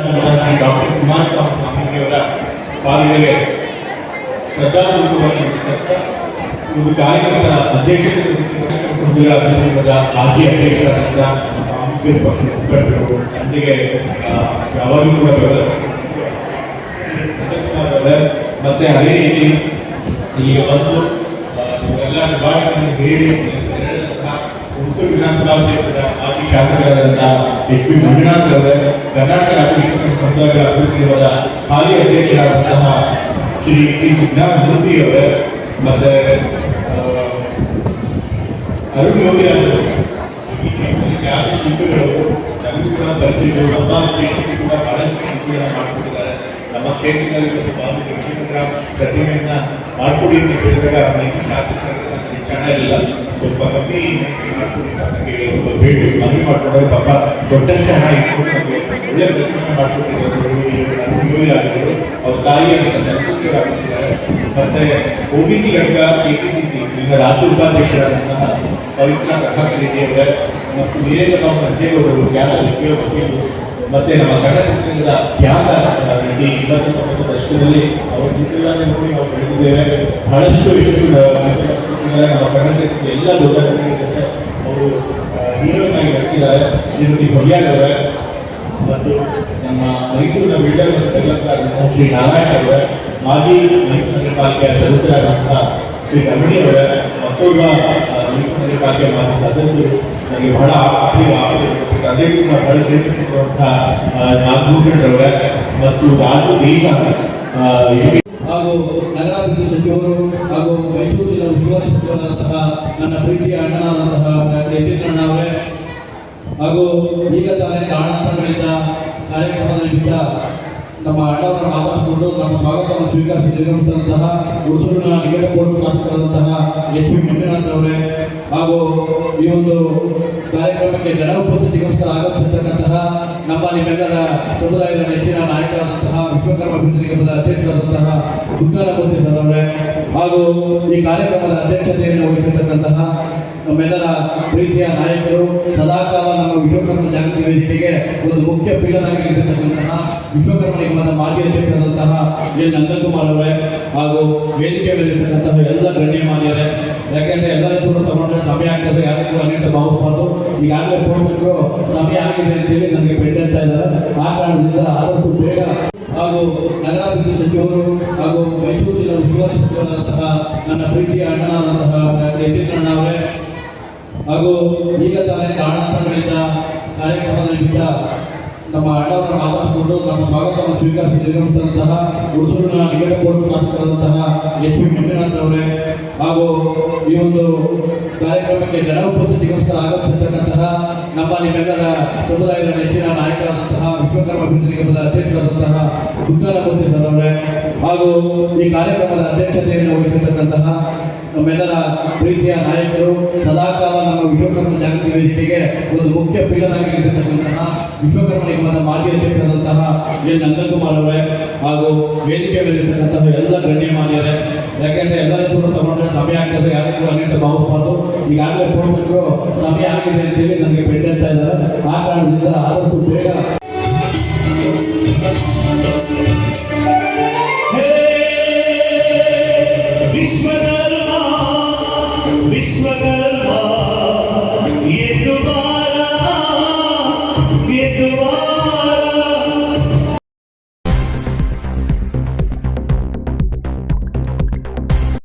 Shri doctor Kumaraswamy ಸ್ವಾಮೀಜಿಯವರ ಪಾಲಿಗೆ ಶ್ರದ್ಧಾಪೂರ್ವಕವಾಗಿ ನಮಸ್ಕರಿಸ್ತಾ ಒಂದು ಕಾರ್ಯಕ್ರಮದ ಅಧ್ಯಕ್ಷತೆ ಮಾಜಿ ಅಧ್ಯಕ್ಷರಾದಂಥ ಕಾಂಗ್ರೆಸ್ ಪಕ್ಷದ ಮುಖಂಡರು ನನಗೆ ಯಾವಾಗಲೂ ಕೂಡ ಮತ್ತೆ ಅದೇ ರೀತಿ ಈಗ ಬಂದು ಎಲ್ಲ ಶುಭಾಶಯಗಳನ್ನು ಹೇಳಿ ಹುಣಸೂರು ವಿಧಾನಸಭಾ ಕ್ಷೇತ್ರದ ಮಾಜಿ ಶಾಸಕರಾದಂತಹ ಎಚ್ ಪಿ ಮಂಜುನಾಥ್ ಅವರೇ, ಕರ್ನಾಟಕ ರಾಜ್ಯ ವಿಶ್ವಕರ್ಮ ಸಮುದಾಯ ಅಭಿವೃದ್ಧಿ ನಿಗಮದ ಹಾಲಿ ಅಧ್ಯಕ್ಷರಾದಂತಹ ಶ್ರೀ ಟಿ ಸಿದ್ದರಾಮೂರ್ತಿ ಅವರೇ, ಮತ್ತೆ ಅರುಣ್ ಯೋಗಿರಾಜ್ ಶಿಲ್ಪಿಗಳು ನಮಗೂ ಕೂಡ ಪರಿಚಯಗಳು, ನಮ್ಮ ಕ್ಷೇತ್ರಕ್ಕೆ ಕೂಡ ಬಹಳಷ್ಟು ಶಿಲ್ಪಿಗಳನ್ನ ಮಾಡಿಕೊಟ್ಟಿದ್ದಾರೆ. ನಮ್ಮ ಕ್ಷೇತ್ರದಲ್ಲಿ ಸ್ವಲ್ಪ ವಿಶ್ವಕರ್ಮ ಪ್ರತಿಮೆಯನ್ನ ಮಾಡಿಕೊಡಿ ಅಂತ ಹೇಳಿದಾಗ ನನಗೆ ಶಾಸಕರಿಗೆ ಚೆನ್ನಾಗಿಲ್ಲ, ಸ್ವಲ್ಪ ಕಮ್ಮಿ ಮಾಡಿಕೊಡಿ ನನಗೆ ಭೇಟಿ ಮನವಿ ಮಾಡ್ಕೊಂಡಾಗ ಪಾಪ ದೊಡ್ಡಷ್ಟು ಹಣ ಇಸ್ಕೊಂಡು ನಮಗೆ ಒಳ್ಳೆ ಪ್ರತಿಮೆ ಮಾಡಿಕೊಟ್ಟಿದ್ದಾರೆ. ಅವ್ರ ತಾಯಿಯನ್ನು ಸಂಸ್ಕೃತರಾಗಿದ್ದಾರೆ. ಮತ್ತೆ OBC ಘಟಕ KPCC ಈಗ ರಾಜ್ಯ ಉಪಾಧ್ಯಕ್ಷರಾದಂತಹ ಪವಿತ್ರ ಪ್ರಭಾಕರ್ ರೆಡ್ಡಿ ಅವರೇ ಮತ್ತು ವೀರೇಂದ್ರ ಸಂಜೇಗೌಡರು ಕೇಳಬಹುದು. ಮತ್ತೆ ನಮ್ಮ ಕನ್ನಡ ಚಿತ್ರರಂಗದ ಖ್ಯಾತ ನಟಿ 29 ದಶಕದಲ್ಲಿ ಅವರ ಚಿತ್ರಗಳನ್ನೇ ನೋಡಿ ನಾವು ಬೆಳೆದಿದ್ದೇವೆ. ಬಹಳಷ್ಟು ಯಶಸ್ಸು ನಮ್ಮ ಕನ್ನಡ ಚಿತ್ರದ ಎಲ್ಲ ದೊಡ್ಡ ನಟರಿದ್ದಾರೆ. ಅವರು ಹೀರೋಯಿನ್ ಆಗಿ ನಟಿಸಿದ್ದಾರೆ ಶ್ರೀಮತಿ ಭವ್ಯಾಗ್ ಅವರೇ, ಮತ್ತು ನಮ್ಮ ಮೈಸೂರಿನ ಬಿಲ್ಡರ್ ಡೆವಲಪರ್ ಶ್ರೀ ನಾರಾಯಣ ಅವರೇ, ಮಾಜಿ ಮೈಸೂರು ನಗರ ಪಾಲಿಕೆಯ ಸದಸ್ಯರಾದಂತಹ ಶ್ರೀ ರಮಣಿ ಅವರೇ, ಮತ್ತೊಬ್ಬ ಮೈಸೂರು ನಗರ ಪಾಲಿಕೆಯ ಮಾಜಿ ಸದಸ್ಯರು ನನಗೆ ಬಹಳ ತಂದೆ ಕೂಡ ಬಹಳ ಪ್ರೇಮಿಸಿರುವಂತಹ ನಾಗಭೂಷಣ್ ಅವರೇ ಮತ್ತು ರಾಜು ದೇಶ ಹಾಗೂ ನಗರಾಭಿವೃದ್ಧಿ ಸಚಿವರು ಹಾಗೂ ಮೈಸೂರು ಜಿಲ್ಲಾ ಉಸ್ತುವಾರಿ ಸಚಿವರಾದಂತಹ ನನ್ನ ಪ್ರೀತಿಯ ಅಣ್ಣನಾದಂತಹ ಯತೀಂದ್ರಣ್ಣ ಅವರೇ, ಹಾಗೂ ಈಗ ತಾನೇ ಕಾರಣಾಂತರಗಳಿಂದ ಕಾರ್ಯಕ್ರಮದ ನಿಮಿತ್ತ ನಮ್ಮ ಅಣ್ಣವರನ್ನು ಮಾತನಾಡಿಕೊಂಡು ನಮ್ಮ ಸ್ವಾಗತವನ್ನು ಸ್ವೀಕರಿಸಿ ನಿರ್ವಹಿಸಿದಂತಹ ಹುಣಸೂರಿನ ನಿಕಟ ಕೋರ್ಟ್ ಶಾಸಕರಾದಂತಹ ಎಚ್ ಪಿ ಮಂಜುನಾಥ್ ಅವರೇ, ಹಾಗೂ ಈ ಒಂದು ಕಾರ್ಯಕ್ರಮಕ್ಕೆ ಜನ ಉಪಸ್ಥಿತಿಗೋಸ್ಕರ ಆಗಮಿಸಿರ್ತಕ್ಕಂತಹ ನಮ್ಮ ನಿಮ್ಮೆಲ್ಲರ ಸಮುದಾಯದ ನೆಚ್ಚಿನ ನಾಯಕರಾದಂತಹ ವಿಶ್ವಕರ್ಮ ಅಭಿವೃದ್ಧಿ ನಿಗಮದ ಅಧ್ಯಕ್ಷರಾದಂತಹ ಸುಂದರಮೂರ್ತಿ ಸರ್ ಅವರೇ, ಹಾಗೂ ಈ ಕಾರ್ಯಕ್ರಮದ ಅಧ್ಯಕ್ಷತೆಯನ್ನು ವಹಿಸಿರ್ತಕ್ಕಂತಹ ನಮ್ಮೆಲ್ಲರ ಪ್ರೀತಿಯ ನಾಯಕರು, ಸದಾಕಾಲ ನಮ್ಮ ವಿಶ್ವಕರ್ಮ ಜಾಗೃತಿ ವೇದಿಕೆಗೆ ಒಂದು ಮುಖ್ಯ ಪೀಠರಾಗಿ ನಿಂತಿರ್ತಕ್ಕಂತಹ ವಿಶ್ವಕರ್ಮ ನಿಗಮದ ಮಾಜಿ ಅಧ್ಯಕ್ಷರಾದಂತಹ ಎನ್ ನಂದಕುಮಾರ್ ಅವರೇ, ಹಾಗೂ ವೇದಿಕೆ ಮೇಲಿರ್ತಕ್ಕಂತಹ ಎಲ್ಲ ಗಣ್ಯಮಾನ್ಯರೇ. ಯಾಕೆಂದ್ರೆ ಎಲ್ಲರೂ ಕೂಡ ತಗೊಂಡ್ರೆ ಸಮಯ ಆಗ್ತದೆ, ಯಾರಿಗೂ ಅನೇಕ ಭಾವಿಸ್ಬಾರ್ದು. ಈಗಾಗಲೇ ಪೋಷಕರು ಸಮಯ ಆಗಿದೆ ಅಂತೇಳಿ ನನಗೆ ಬೆಂಡೆತ್ತಾ ಇದ್ದಾರೆ. ಆ ಕಾರಣದಿಂದ ಆದಷ್ಟು ಬೇಗ ಹಾಗೂ ನಗರಾಭಿವೃದ್ಧಿ ಸಚಿವರು ಹಾಗೂ ಮೈಸೂರು ಜಿಲ್ಲಾ ಉಸ್ತುವಾರಿ ಸಚಿವರಾದಂತಹ ನನ್ನ ಪ್ರೀತಿಯ ಅಣ್ಣನಾದಂತಹ ಯತೀಂದ್ರಣ್ಣ ಅವರೇ, ಹಾಗೂ ಈಗ ತಾನೇ ಕಾರಣಾಂತರಗಳಿಂದ ಕಾರ್ಯಕ್ರಮದ ನಿಮಿತ್ತ ನಮ್ಮ ಅಣ್ಣವರನ್ನು ಮಾತನಾಡಿಕೊಂಡು ನಮ್ಮ ಸ್ವಾಗತವನ್ನು ಸ್ವೀಕರಿಸಿ ನಿರ್ವಹಿಸಿದಂತಹ ಹುಣಸೂರಿನ ನಿಕಟ ಕೋರ್ಟ್ ಶಾಸಕರಾದಂತಹ ಎಚ್ ಪಿ ಮಂಜುನಾಥ್ ಅವರೇ, ಹಾಗೂ ಈ ಒಂದು ಕಾರ್ಯಕ್ರಮಕ್ಕೆ ಜನ ಉಪಸ್ಥಿತಿಗೋಸ್ಕರ ಆಗಮಿಸಿರ್ತಕ್ಕಂತಹ ನಮ್ಮ ನಿಮ್ಮೆಲ್ಲರ ಸಮುದಾಯದ ನೆಚ್ಚಿನ ನಾಯಕರಾದಂತಹ ವಿಶ್ವಕರ್ಮ ಅಭಿವೃದ್ಧಿ ನಿಗಮದ ಅಧ್ಯಕ್ಷರಾದಂತಹ ಸುಂದರಮೂರ್ತಿ ಸರ್ ಅವರೇ, ಹಾಗೂ ಈ ಕಾರ್ಯಕ್ರಮದ ಅಧ್ಯಕ್ಷತೆಯನ್ನು ವಹಿಸಿರ್ತಕ್ಕಂತಹ ನಮ್ಮೆಲ್ಲರ ಪ್ರೀತಿಯ ನಾಯಕರು, ಸದಾಕಾಲ ನಮ್ಮ ವಿಶ್ವಕರ್ಮ ಜಾಗೃತಿ ವೇದಿಕೆಗೆ ಒಂದು ಮುಖ್ಯ ಪೀಠರಾಗಿ ನಿಂತಿರ್ತಕ್ಕಂತಹ ವಿಶ್ವಕರ್ಮ ನಿಗಮದ ಮಾಜಿ ಅಧ್ಯಕ್ಷರಾದಂತಹ ಎನ್ ನಂದಕುಮಾರ್ ಅವರೇ, ಹಾಗೂ ವೇದಿಕೆ ಮೇಲಿರ್ತಕ್ಕಂತಹ ಎಲ್ಲ ಗಣ್ಯಮಾನ್ಯರೇ. ಯಾಕೆಂದ್ರೆ ಎಲ್ಲರೂ ಕೂಡ ತಗೊಂಡ್ರೆ ಸಮಯ ಆಗ್ತದೆ, ಯಾರಿಗೂ ಅನೇಕ ಭಾವಿಸ್ಬಾರ್ದು. ಈಗಾಗಲೇ ಪೋಷಕರು ಸಮಯ ಆಗಿದೆ ಅಂತೇಳಿ ನನಗೆ ಬೆಂಡೆತ್ತಾ ಇದ್ದಾರೆ. ಆ ಕಾರಣದಿಂದ ಆದಷ್ಟು ಬೇಗ